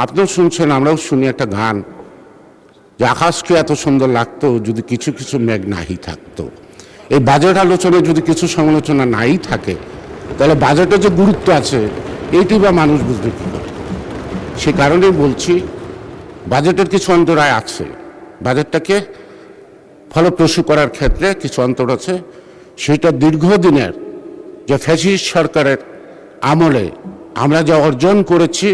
আপনিও শুনছেন, আমরাও শুনি একটা গান যে আকাশকে এত সুন্দর লাগতো যদি কিছু কিছু মেঘ নাই থাকতো। এই বাজেট আলোচনায় যদি কিছু সমালোচনা নাই থাকে, তাহলে বাজেটের যে গুরুত্ব আছে এইটি বা মানুষ বুঝবে কী করে? সে কারণেই বলছি, বাজেটের কিছু অন্তরায় আছে। বাজেটটাকে ফলপ্রসূ করার ক্ষেত্রে কিছু অন্তর আছে। সেটা দীর্ঘদিনের যে ফ্যাসিস্ট সরকারের আমলে আমরা যা অর্জন করেছি,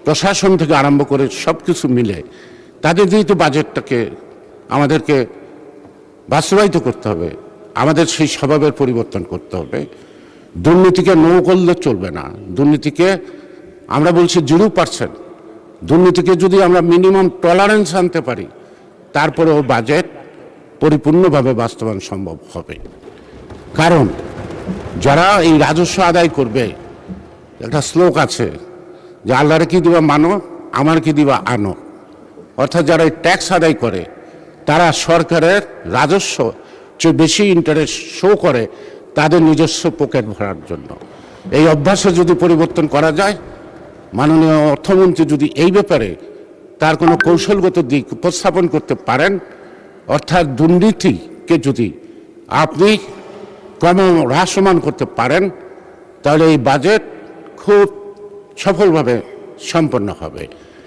প্রশাসন থেকে আরম্ভ করে সব কিছু মিলে, তাদের যেহেতু বাজেটটাকে আমাদেরকে বাস্তবায়িত করতে হবে, আমাদের সেই স্বভাবের পরিবর্তন করতে হবে। দুর্নীতিকে নো করলে চলবে না। দুর্নীতিকে আমরা বলছি 0%। দুর্নীতিকে যদি আমরা মিনিমাম টলারেন্স আনতে পারি, তারপরেও বাজেট পরিপূর্ণভাবে বাস্তবায়ন সম্ভব হবে। কারণ যারা এই রাজস্ব আদায় করবে, একটা শ্লোক আছে যে আল্লাহরে কি দিবা মানো, আমার কি দিবা আনো। অর্থাৎ যারা এই ট্যাক্স আদায় করে, তারা সরকারের রাজস্ব চেয়ে বেশি ইন্টারেস্ট শো করে তাদের নিজস্ব পকেট ভরার জন্য। এই অভ্যাসে যদি পরিবর্তন করা যায়, মাননীয় অর্থমন্ত্রী যদি এই ব্যাপারে তার কোনো কৌশলগত দিক উপস্থাপন করতে পারেন, অর্থাৎ দুর্নীতিকে যদি আপনি হ্রাসমান করতে পারেন, তাহলে এই বাজেট খুব সফলভাবে সম্পন্ন হবে।